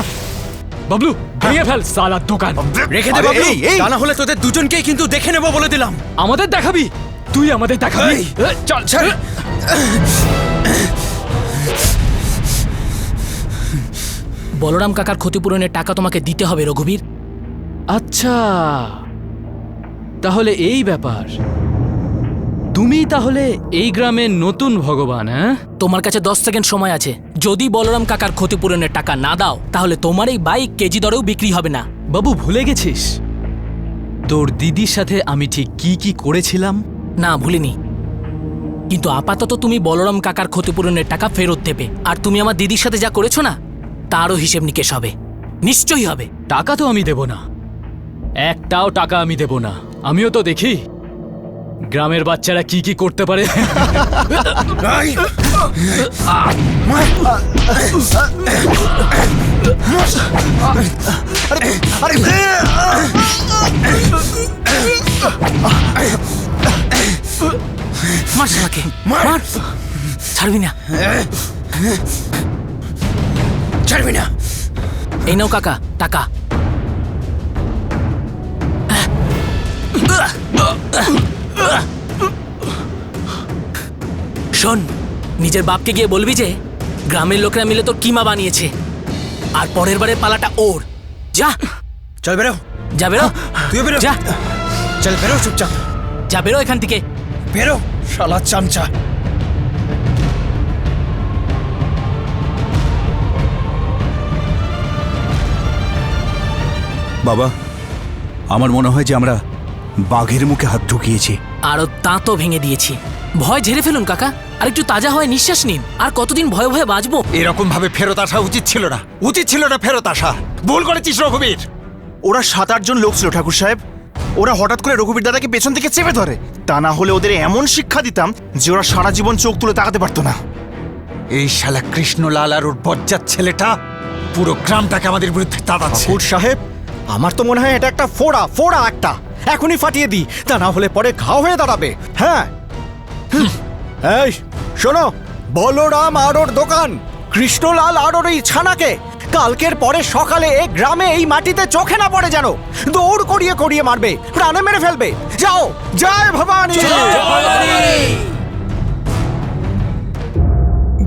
বাবলু, ভেঙে ফেল সালার দোকান। রেখে দে বাবলু, তা না হলে তোদের দুজনকেই কিন্তু দেখে নেব বলে দিলাম। আমাদের দেখাবি? তুই আমাদের দেখাবি? চল চল। বলরাম কাকার ক্ষতিপূরণের টাকা তোমাকে দিতে হবে রঘুবীর। আচ্ছা, তাহলে এই ব্যাপার। তুমি তাহলে এই গ্রামের নতুন ভগবান? হ্যাঁ, তোমার কাছে 10 সেকেন্ড সময় আছে। যদি বলরাম কাকার ক্ষতিপূরণের টাকা না দাও, তাহলে তোমার এই বাইক কেজি দরেও বিক্রি হবে না। বাবু, ভুলে গেছিস তোর দিদির সাথে আমি ঠিক কি কি করেছিলাম? না, ভুলিনি, কিন্তু আপাতত তুমি বলরাম কাকার ক্ষতিপূরণের টাকা ফেরত দেবে। আর তুমি আমার দিদির সাথে যা করেছো না, তারও হিসেব নিকেশ হবে, নিশ্চয়ই হবে। টাকা তো আমি দেব না, একটাও টাকা আমি দেব না। আমিও তো দেখি গ্রামের বাচ্চারা কি কি করতে পারে। মার শালাকে, মার, ছাড়বি না, ছাড়বি না। এই নাও কাকা টাকা। শোন, নিজের বাপকে গিয়ে বলবি যে গ্রামের লোকেরা মিলে তোর কিমা বানিয়েছে, আর পরের বারের পালাটা ওর। যা, চল বেরো। যা বেরো, তুইও বেরো। যা, চল বেরো, চুপচাপ যা বেরো এখান থেকে, বেরো শালা চামচা। বাবা, আমার মনে হয় যে আমরা বাঘের মুখে হাত ঢুকিয়েছি। আরো দাঁতও ভেঙে দিয়েছি। ভয় ঝেড়ে ফেলুন কাকা, আর একটু তাজা হয় নিঃশ্বাস নিন। আর কতদিন ভয়ে ভয়ে বাঁচবো? এরকম ভাবে ফেরত আসা উচিত ছিল না, উচিত ছিল না ফেরত আসা। ভুল করেছিস রঘুবীর। ওরা 7-8 জন লোক ছিল ঠাকুর সাহেব, ওরা হঠাৎ করে রঘুবীর দাদাকে পেছন থেকে চেপে ধরে। তা না হলে ওদের এমন শিক্ষা দিতাম যে ওরা সারা জীবন চোখ তুলে তাকাতে পারতো না। এই শালা কৃষ্ণলাল আর ওর বজ্জাত ছেলেটা পুরো গ্রামটাকে আমাদের বিরুদ্ধে তাড়াচ্ছে। ঠাকুর সাহেব, আমার তো মনে হয় এটা একটা ফোড়া একটা এখনই ফাটিয়ে দিই, তা না হলে পরে ঘাও হয়ে দাঁড়াবে। হ্যাঁ, এই শোনো, বলরাম আর ওর দোকান, কৃষ্ণলাল আর ওর এই ছানাকে কালকের পরে সকালে এই গ্রামে এই মাটিতে চোখে না পড়ে যেন দৌড় করিয়ে করিয়ে মারবে, প্রাণে মেরে ফেলবে। যাও, জয় ভবানী।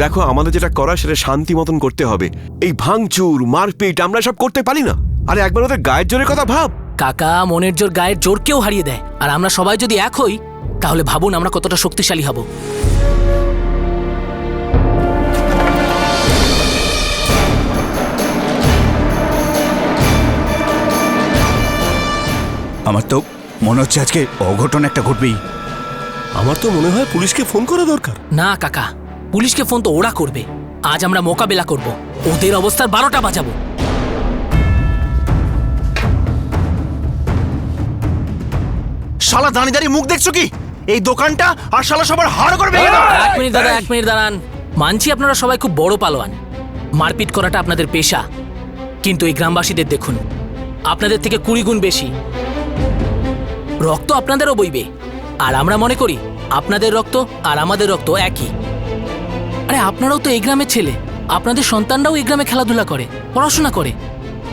দেখো, আমাদের যেটা করা সেটা শান্তি মতন করতে হবে। এই ভাঙচুর মারপিট আমরা সব করতে পারি না। আরে একবার ওদের গায়ের জোরের কথা ভাব। কাকা, মনের জোর গায়ের জোরকেও হারিয়ে দেয়। আর আমরা সবাই যদি এক হই, তাহলে ভাবুন আমরা কতটা শক্তিশালী হব। আমার তো মনে হচ্ছে আজকে অঘটন একটা ঘটবেই। আমার তো মনে হয় পুলিশকে ফোন করা দরকার। না কাকা, পুলিশকে ফোন তো ওরা করবে। আজ আমরা মোকাবেলা করব, ওদের অবস্থার 12টা বাজাবো। শালা দাঁড়িয়ে দাঁড়িয়ে মুখ দেখছো কি? এই দোকানটা আর শালা সবার হাড় করবে। এক মিনিট দাদা, এক মিনিট দাঁড়ান। মানছি আপনারা সবাই খুব বড় পালোয়ান, মারপিট করাটা আপনাদের পেশা। কিন্তু এই গ্রামবাসীদের দেখুন, আপনাদের থেকে 20 গুণ বেশি রক্ত আপনাদেরও বইবে। আর আমরা মনে করি আপনাদের রক্ত আর আমাদের রক্ত একই। আরে আপনারাও তো এই গ্রামের ছেলে, আপনাদের সন্তানরাও এই গ্রামে খেলাধুলা করে, পড়াশোনা করে।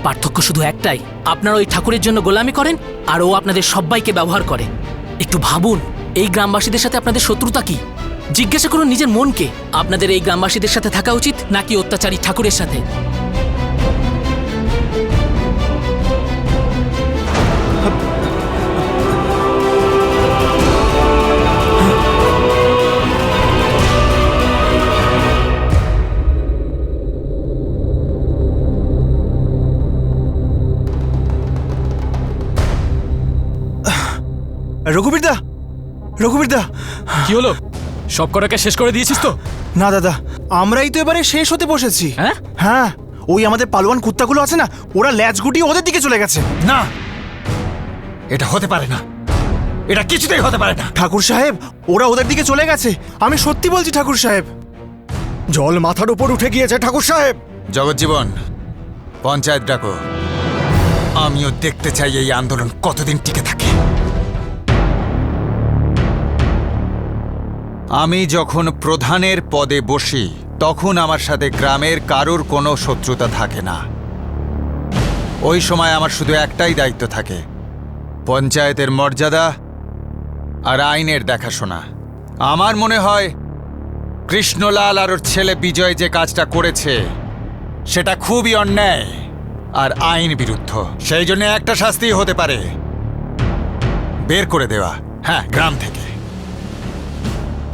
পার্থক্য শুধু একটাই, আপনারা ওই ঠাকুরের জন্য গোলামি করেন আর ও আপনাদের সবাইকে ব্যবহার করে। একটু ভাবুন, এই গ্রামবাসীদের সাথে আপনাদের শত্রুতা কি? জিজ্ঞাসা করুন নিজের মনকে, আপনাদের এই গ্রামবাসীদের সাথে থাকা উচিত নাকি অত্যাচারী ঠাকুরের সাথে? রঘুবীর দা, রঘুবীর দা, কি হলো? সব কটাকে শেষ করে দিয়েছিস তো? না দাদা, আমরাই তো এবারে শেষ হতে বসেছি। হ্যাঁ, ওই আমাদের পালোয়ান কুত্তাগুলো আছে না, ওরা ল্যাজ গুটিয়ে ওদের দিকে চলে গেছে। না, এটা হতে পারে না, এটা কিছুতেই হতে পারে না। ঠাকুর সাহেব, ওরা ওদের দিকে চলে গেছে, আমি সত্যি বলছি ঠাকুর সাহেব। জল মাথার উপর উঠে গিয়েছে ঠাকুর সাহেব। জগজ্জীবন, পঞ্চায়েত ডাকো। আমিও দেখতে চাই এই আন্দোলন কতদিন টিকে থাকে। আমি যখন প্রধানের পদে বসি তখন আমার সাথে গ্রামের কারোর কোনো শত্রুতা থাকে না। ওই সময় আমার শুধু একটাই দায়িত্ব থাকে, পঞ্চায়েতের মর্যাদা আর আইনের দেখাশোনা। আমার মনে হয় কৃষ্ণলাল আর ওর ছেলে বিজয় যে কাজটা করেছে সেটা খুবই অন্যায় আর আইন বিরুদ্ধ। সেই জন্য একটা শাস্তি হতে পারে, বের করে দেওয়া। হ্যাঁ, গ্রাম থেকে।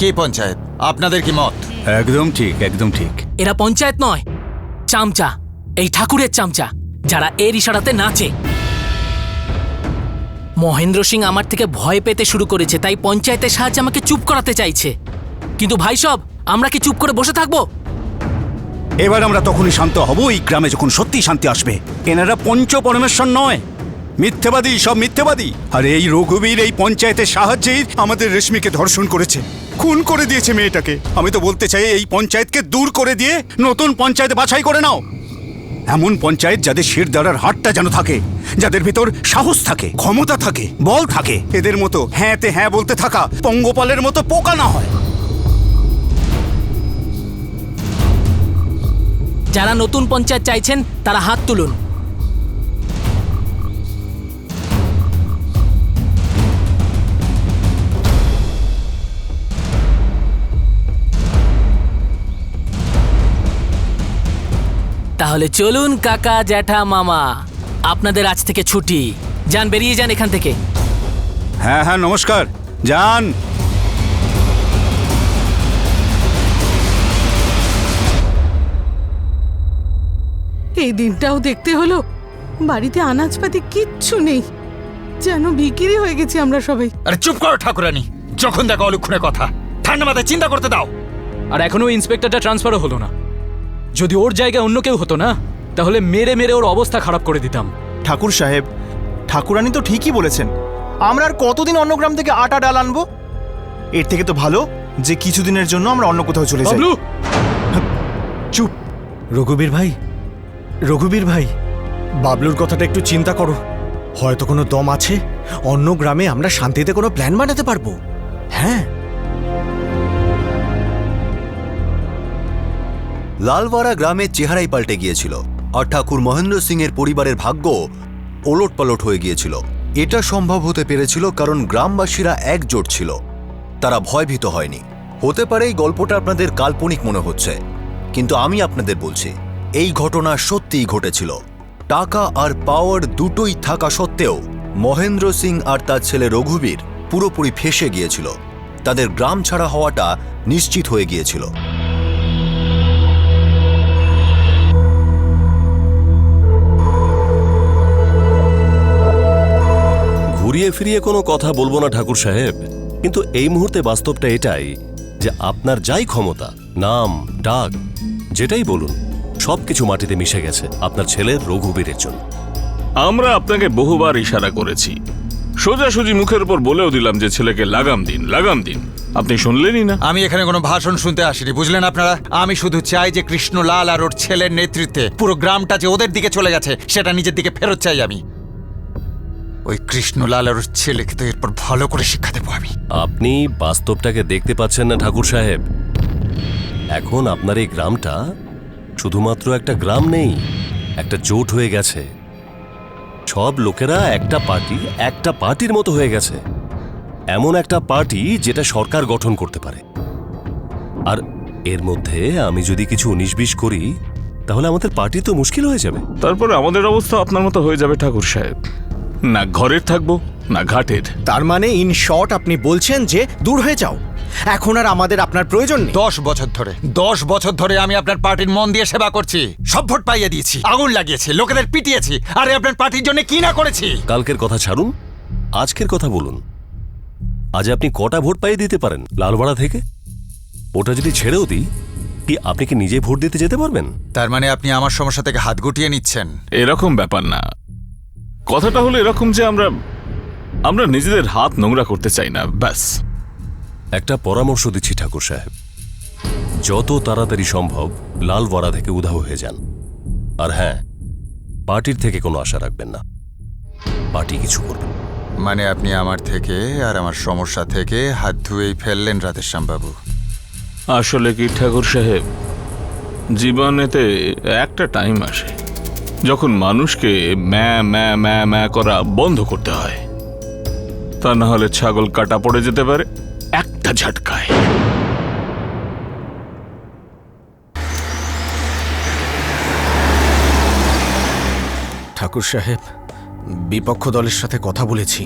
কি পঞ্চায়েত, আপনাদের কি মত? একদম ঠিক, একদম ঠিক। এরা পঞ্চায়েত নয়, চামচা, এই ঠাকুরের চামচা, যারা এর ইশারাতে নাচে। মহেন্দ্র সিং আমার থেকে ভয় পেতে শুরু করেছে, তাই পঞ্চায়েতের সাহায্যে আমাকে চুপ করাতে চাইছে। কিন্তু ভাই সব, আমরা কি চুপ করে বসে থাকবো? এবার আমরা তখনই শান্ত হব এই গ্রামে যখন সত্যি শান্তি আসবে। এনারা পঞ্চ পরমেশ্বর নয়, মিথ্যেবাদী, সব মিথ্যেবাদী। আর এই রঘুবীর এই পঞ্চায়েতের সাহায্যেই আমাদের রেশমিকে ধর্ষণ করেছে, খুন করে দিয়েছে মেয়েটাকে। আমি তো বলতে চাই এই পঞ্চায়েতকে দূর করে দিয়ে নতুন পঞ্চায়েত বাছাই করে নাও। এমন পঞ্চায়েত যাদের শিরদাঁড়ার হাড়টা যেন থাকে, যাদের ভিতর সাহস থাকে, ক্ষমতা থাকে, বল থাকে। এদের মতো হ্যাঁতে হ্যাঁ বলতে থাকা পঙ্গপালের মতো পোকা না হয়। যারা নতুন পঞ্চায়েত চাইছেন তারা হাত তুলুন। তাহলে চলুন কাকা, জ্যাঠা, মামা, আপনাদের আজ থেকে ছুটি। যান, বেরিয়ে যান এখান থেকে। হ্যাঁ হ্যাঁ, নমস্কার, যান। এই দিনটাও দেখতে হলো, বাড়িতে আনাজপাতি কিচ্ছু নেই, যেন বিক্রি হয়ে গেছি আমরা সবাই। আরে চুপ করো ঠাকুরানী, যখন দেখো অলক্ষণে কথা। ঠান্ডা মাথায় চিন্তা করতে দাও। আর এখনো ইন্সপেক্টরটা ট্রান্সফারও হলো না। যদি ওর জায়গায় অন্য কেউ হতো না, তাহলে মেরে মেরে ওর অবস্থা খারাপ করে দিতাম। ঠাকুর সাহেব, ঠাকুরানী তো ঠিকই বলেছেন, আমরা আর কতদিন অন্য গ্রাম থেকে আটা ডাল আনবো? এর থেকে তো ভালো যে কিছুদিনের জন্য আমরা অন্য কোথাও চলে যাই। চুপ। রঘুবীর ভাই, রঘুবীর ভাই, বাবলুর কথাটা একটু চিন্তা করো। হয়তো কোনো দম আছে, অন্য গ্রামে আমরা শান্তিতে কোনো প্ল্যান বানাতে পারবো। হ্যাঁ। লালওয়ারা গ্রামের চেহারাই পাল্টে গিয়েছিল আর ঠাকুর মহেন্দ্র সিং এর পরিবারের ভাগ্য ওলটপালট হয়ে গিয়েছিল। এটা সম্ভব হতে পেরেছিল কারণ গ্রামবাসীরা একজোট ছিল, তারা ভয়ভীত হয়নি। হতে পারে এই গল্পটা আপনাদের কাল্পনিক মনে হচ্ছে, কিন্তু আমি আপনাদের বলছি এই ঘটনা সত্যিই ঘটেছিল। টাকা আর পাওয়ার দুটোই থাকা সত্ত্বেও মহেন্দ্র সিং আর তার ছেলে রঘুবীর পুরোপুরি ফেঁসে গিয়েছিল। তাদের গ্রাম ছাড়া হওয়াটা নিশ্চিত হয়ে গিয়েছিল। ঘুরিয়ে ফিরিয়ে কোনো কথা বলবো না ঠাকুর সাহেব, কিন্তু এই মুহূর্তে বাস্তবটা এটাই যে আপনার যাই ক্ষমতা, নাম, ডাক, যেটাই বলুন, সবকিছু মাটিতে মিশে গেছে আপনার ছেলের রঘুবীরের জন্য। আমরা আপনাকে বহুবার ইশারা করেছি, সোজাসুজি মুখের উপর বলেও দিলাম যে ছেলেকে লাগাম দিন, লাগাম দিন। আপনি শুনলেনই না। আমি এখানে কোনো ভাষণ শুনতে আসিনি, বুঝলেন আপনারা? আমি শুধু চাই যে কৃষ্ণলাল আর ওর ছেলের নেতৃত্বে পুরো গ্রামটা যে ওদের দিকে চলে গেছে সেটা নিজের দিকে ফেরত চাই আমি। ওই কৃষ্ণলাল আর ওর ছেলেকে তো এরপর ভালো করে শিক্ষা দেবো আমি। আপনি বাস্তবটাকে দেখতে পাচ্ছেন না ঠাকুর সাহেব। এখন আপনার এই গ্রামটা শুধুমাত্র একটা গ্রাম নেই, একটা জোট হয়ে গেছে। সব লোকেরা একটা পার্টির মতো হয়ে গেছে। এমন একটা পার্টি যেটা সরকার গঠন করতে পারে। আর এর মধ্যে আমি যদি কিছু 19-20 করি তাহলে আমাদের পার্টি তো মুশকিল হয়ে যাবে। তারপরে আমাদের অবস্থা আপনার মতো হয়ে যাবে ঠাকুর সাহেব, না ঘরের থাকবো না ঘাটের। তার মানে ইন শর্ট আপনি বলছেন যে দূর হয়ে যাও, এখন আর আমাদের আপনার প্রয়োজন নেই। 10 বছর ধরে আমি আপনার পার্টির মন দিয়ে সেবা করছি, সব ভোট পাইয়ে দিয়েছি, আগুন লাগিয়েছি, লোকেদের পিটিয়েছি, আরে আপনার পার্টির জন্য কি না করেছি। কালকের কথা ছাড়ুন, আজকের কথা বলুন। আজ আপনি কটা ভোট পাইয়ে দিতে পারেন লালবাড়া থেকে? ওটা যদি ছেড়েও দিই, কি আপনি কি নিজে ভোট দিতে যেতে পারবেন? তার মানে আপনি আমার সমস্যা থেকে হাত গুটিয়ে নিচ্ছেন? এরকম ব্যাপার না, কথাটা হলো এরকম যে আমরা নিজেদের হাত নোংরা করতে চাই না, ব্যাস। একটা পরামর্শ দিচ্ছি ঠাকুর সাহেব, যত তাড়াতাড়ি সম্ভব লালওয়ারা থেকে উধাও হয়ে যান। আর হ্যাঁ, পার্টির থেকে কোনো আশা রাখবেন না, পার্টি কিছু করবে। মানে আপনি আমার থেকে আর আমার সমস্যা থেকে হাত ধুয়েই ফেললেন রাধেশ্যামবাবু। আসলে কি ঠাকুর সাহেব, জীবনেতে একটা টাইম আসে যখন মানুষকে ম্যা ম্যা ম্যা ম্যা করা বন্ধ করতে হয়, তা না হলে ছাগল কাটা পড়ে যেতে পারে একটা ঝটকায়। ঠাকুর সাহেব, বিপক্ষ দলের সাথে কথা বলেছি,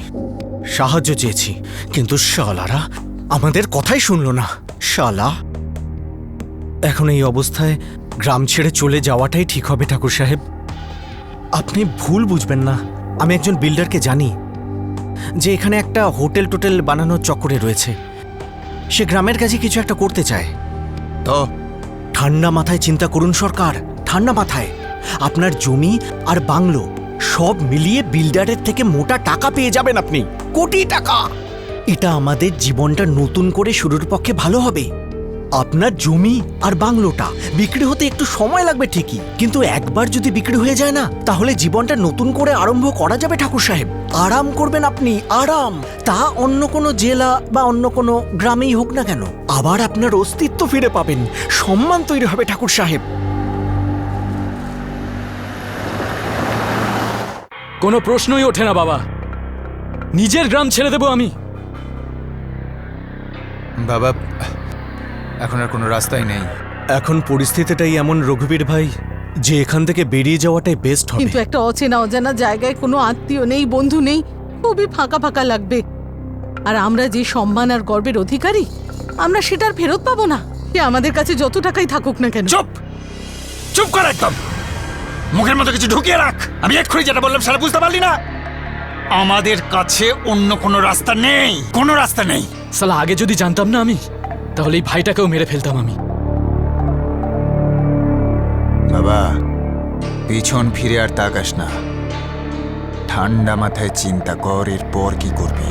সাহায্য চেয়েছি, কিন্তু শালারা আমাদের কথাই শুনল না। শালা, এখন এই অবস্থায় গ্রাম ছেড়ে চলে যাওয়াটাই ঠিক হবে। ঠাকুর সাহেব, আপনি ভুল বুঝবেন না, আমি একজন বিল্ডারকে জানি যে এখানে একটা হোটেল টোটেল বানানোর চক্করে রয়েছে। সে গ্রামের কাছে কিছু একটা করতে চায়। তো ঠান্ডা মাথায় চিন্তা করুন সরকার, ঠান্ডা মাথায়। আপনার জমি আর বাংলো সব মিলিয়ে বিল্ডারের থেকে মোটা টাকা পেয়ে যাবেন আপনি, কোটি টাকা। এটা আমাদের জীবনটা নতুন করে শুরুর পক্ষে ভালো হবে। আপনার জমি আর বাংলোটা বিক্রি হতে একটু সময় লাগবে ঠিকই, কিন্তু একবার যদি বিক্রি হয়ে যায় না, তাহলে জীবনটা নতুন করে আরম্ভ করা যাবে। ঠাকুর সাহেব, আরাম করবেন আপনি, আরাম। তা অন্য কোনো জেলা বা অন্য কোনো গ্রামেই হোক না কেন, আবার আপনার অস্তিত্ব ফিরে পাবেন, সম্মান তৈরি হবে। ঠাকুর সাহেব, কোনো প্রশ্নই ওঠে না বাবা, নিজের গ্রাম ছেড়ে দেবো আমি। বাবা, এখন আর কোনো রাস্তাই নেই। এখন পরিস্থিতিটাই এমন রঘুবীর ভাই যে এখান থেকে বেরিয়ে যাওয়াটাই বেস্ট হবে। কিন্তু একটা অচেনা অজানা জায়গায় কোনো আত্মীয় নেই, বন্ধু নেই, খুবই ফাঁকা ফাঁকা লাগবে। আর আমরা যে সম্মান আর গর্বের অধিকারী, আমরা সেটার ফেরত পাবো না, সে আমাদের কাছে যত টাকাই থাকুক না কেন। চুপ চুপ কর একদম, মুখের মতো কিছু ঢুকিয়ে রাখ। আমি এক্ষুনি যেটা বললাম সেটা বুঝতে পারলি না? আমাদের কাছে অন্য কোনো রাস্তা নেই, কোনো রাস্তা নেই। সালা, আগে যদি জানতাম না আমি, তাহলে এই ভাইটাকেও মেরে ফেলতাম আমি। বাবা, পিছন ফিরে আর তাকাস না। ঠান্ডা মাথায় চিন্তা কর এরপর কি করবি।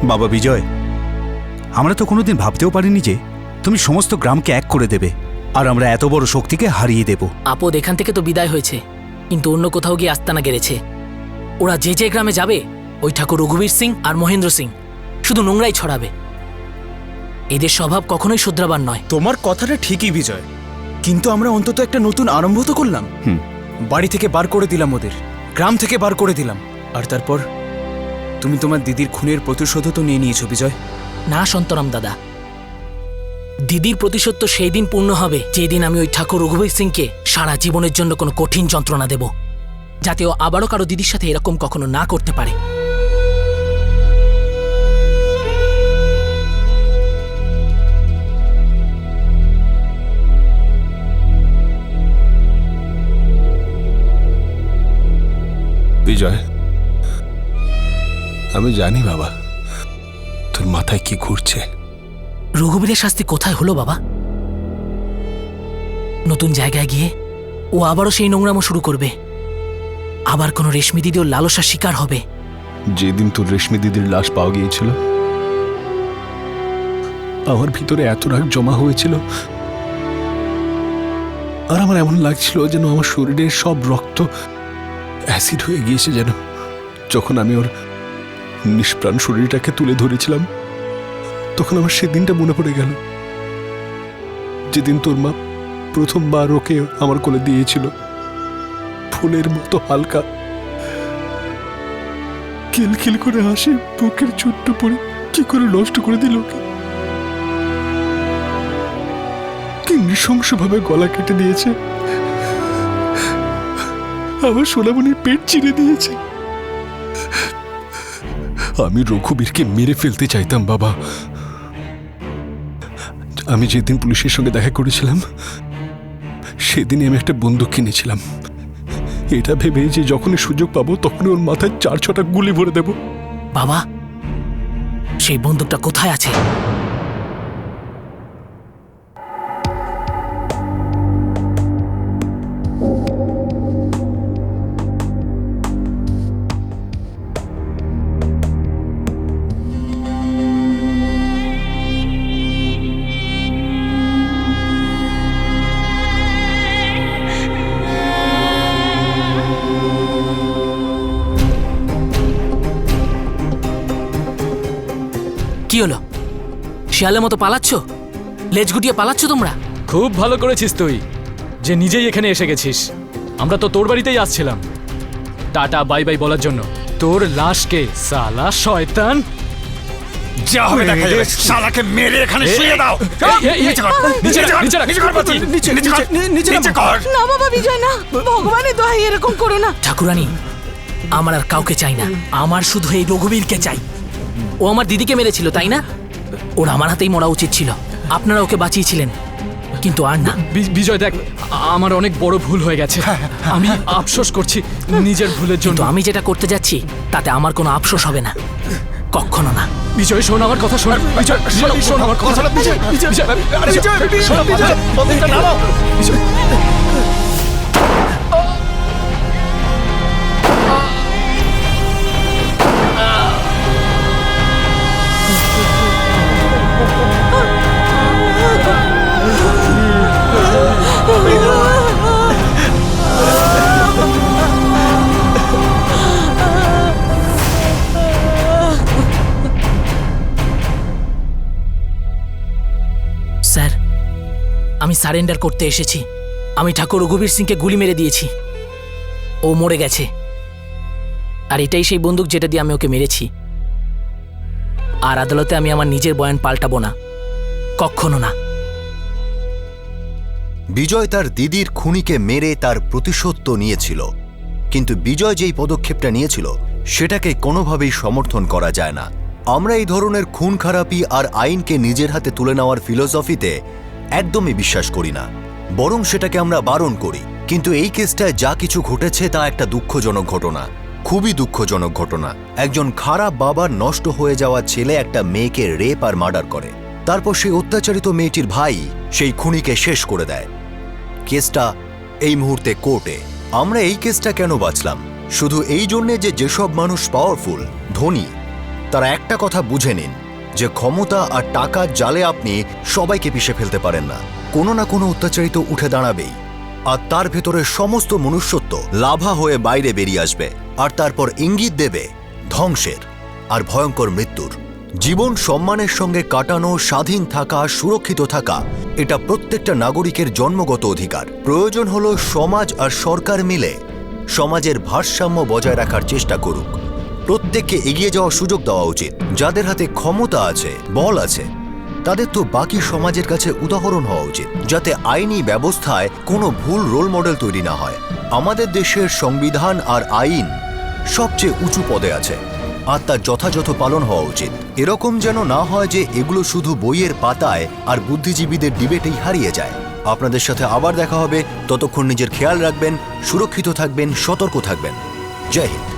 বাবা বিজয়, আমরা তো কোনোদিন ভাবতেও পারিনি যে তুমি সমস্ত গ্রামকে এক করে দেবে আর আমরা এত বড় শক্তিকে হারিয়ে দেব। আপদ এখান থেকে তো বিদায় হয়েছে, কিন্তু অন্য কোথাও গিয়ে আস্তানা গেড়েছে। ওরা যে যে গ্রামে যাবে ওই ঠাকুর রঘুবীর সিং আর মহেন্দ্র সিং শুধু নোংরাই ছড়াবে। এদের স্বভাব কখনোই শুধরাবার নয়। তোমার কথাটা ঠিকই বিজয়, কিন্তু আমরা অন্তত একটা নতুন আরম্ভ তো করলাম। বাড়ি থেকে বার করে দিলাম ওদের, গ্রাম থেকে বার করে দিলাম, আর তারপর তুমি তোমার দিদির খুনের প্রতিশোধ তো নিয়ে নিয়েছো বিজয়। না সন্তরাম দাদা, দিদির প্রতিশোধ তো সেই দিন পূর্ণ হবে যেদিন আমি ওই ঠাকুর রঘুবীর সিংকে সারা জীবনের জন্য কোনো কঠিন যন্ত্রণা দেব, যাতে ও আবারও কারো দিদির সাথে এরকম কখনো না করতে পারে। বিজয়, আমি জানি বাবা তোর মাথায় কি ঘুরছে। রঘুবীরের শাস্তি কোথায় হলো বাবা? নতুন জায়গায় গিয়ে ও আবারও সেই নোংরামো শুরু করবে, আবার কোনো রেশমি দিদি ওর লালসার শিকার হবে। যেদিন তোর রেশমি দিদির লাশ পাওয়া গিয়েছিল আমার ভিতরে এত রাগ জমা হয়েছিল, আর আমার এমন লাগছিল যেন আমার শরীরের সব রক্ত অ্যাসিড হয়ে গিয়েছে। যেন যখন আমি ওর নিষ্প্রাণ শরীরটাকে তুলে ধরেছিলাম তখন আমার সেদিনটা মনে পড়ে গেল, যেদিন তোর মা প্রথমবার ওকে আমার কোলে দিয়েছিল। ফুলের মতো হালকা, খিলখিল করে হাসি বুকের ছোট্ট পরে কি করে নষ্ট করে দিল ওকে, কি নৃশংসভাবে গলা কেটে দিয়েছে, আমার সোনামণির পেট চিরে দিয়েছে। আমি রঘুবীরকে মেরে ফেলতে চাইতাম বাবা। আমি যেদিন পুলিশের সঙ্গে দেখা করেছিলাম সেদিনই আমি একটা বন্দুক কিনেছিলাম, এটা ভেবে যে যখনই সুযোগ পাবো তখনই ওর মাথায় 4-6টা গুলি ভরে দেব। বাবা, সেই বন্দুকটা কোথায় আছে? কি হলো? শিয়ালের মতো পালাচ্ছ? লেজ গুটিয়ে পালাচ্ছ তোমরা? খুব ভালো করেছিস তুই যে নিজেই এখানে এসে গেছিস। আমরা তো তোর বাড়িতেই আসছিলাম টাটা বাই বাই বলার জন্য। তোর লাশকে সালা শয়তান যা হবে দেখা যাবে। শালাকে মেরে এখানে শুয়ে দাও। না বাবা বিজয়, না, ভগবানের দোহাই এরকম করো না। ঠাকুরানী, আমার আর কাউকে চাই না, আমার শুধু এই রঘুবীরকে চাই। ও আমার দিদিকে মেরেছিল তাই না? ওর আমার হাতেই মরা উচিত ছিল। আপনারা ওকে বাঁচিয়েছিলেন, কিন্তু আর না। বিজয় দেখ, আমার অনেক বড় ভুল হয়ে গেছে, আমি আফসোস করছি নিজের ভুলের জন্য। কিন্তু আমি যেটা করতে যাচ্ছি তাতে আমার কোনো আফসোস হবে না, কখনো না। বিজয় শোন আমার কথা, শোন বিজয়, শোন আমার কথা। বিজয়, স্যার, আমি সারেন্ডার করতে এসেছি। আমি ঠাকুর রঘুবীর সিংকে গুলি মেরে দিয়েছি, ও মরে গেছে। আর এটাই সেই বন্দুক যেটা দিয়ে আমি ওকে মেরেছি। আর আদালতে আমি আমার নিজের বয়ান পাল্টাবো না, কখনো না। বিজয় তার দিদির খুনিকে মেরে তার প্রতিশোধ তো নিয়েছিল, কিন্তু বিজয় যেই পদক্ষেপটা নিয়েছিল সেটাকে কোনোভাবেই সমর্থন করা যায় না। আমরা এই ধরনের খুন খারাপি আর আইনকে নিজের হাতে তুলে নেওয়ার ফিলোসফিতে একদমই বিশ্বাস করি না, বরং সেটাকে আমরা বারণ করি। কিন্তু এই কেসটায় যা কিছু ঘটেছে তা একটা দুঃখজনক ঘটনা, খুবই দুঃখজনক ঘটনা। একজন খারাপ বাবার নষ্ট হয়ে যাওয়া ছেলে একটা মেয়েকে রেপ আর মার্ডার করে। তারপর সেই অত্যাচারিত মেয়েটির ভাই সেই খুনিকে শেষ করে দেয়। কেসটা এই মুহূর্তে কোর্টে। আমরা এই কেসটা কেন বাঁচলাম? শুধু এই জন্যে যে যেসব মানুষ পাওয়ারফুল, ধনী, তারা একটা কথা বুঝে নিন যে ক্ষমতা আর টাকার জালে আপনি সবাইকে পিষে ফেলতে পারেন না। কোনো না কোনো অত্যাচারিত উঠে দাঁড়াবেই, আর তার ভেতরে সমস্ত মনুষ্যত্ব লাভা হয়ে বাইরে বেরিয়ে আসবে, আর তারপর ইঙ্গিত দেবে ধ্বংসের আর ভয়ঙ্কর মৃত্যুর। জীবন সম্মানের সঙ্গে কাটানো, স্বাধীন থাকা, সুরক্ষিত থাকা, এটা প্রত্যেকটা নাগরিকের জন্মগত অধিকার। প্রয়োজন হলো সমাজ আর সরকার মিলে সমাজের ভারসাম্য বজায় রাখার চেষ্টা করুক। প্রত্যেককে এগিয়ে যাওয়ার সুযোগ দেওয়া উচিত। যাদের হাতে ক্ষমতা আছে, বল আছে, তাদের তো বাকি সমাজের কাছে উদাহরণ হওয়া উচিত, যাতে আইনি ব্যবস্থায় কোনো ভুল রোল মডেল তৈরি না হয়। আমাদের দেশের সংবিধান আর আইন সবচেয়ে উঁচু পদে আছে, আর তার যথাযথ পালন হওয়া উচিত। এরকম যেন না হয় যে এগুলো শুধু বইয়ের পাতায় আর বুদ্ধিজীবীদের ডিবেটেই হারিয়ে যায়। আপনাদের সাথে আবার দেখা হবে। ততক্ষণ নিজের খেয়াল রাখবেন, সুরক্ষিত থাকবেন, সতর্ক থাকবেন। জয় হিন্দ।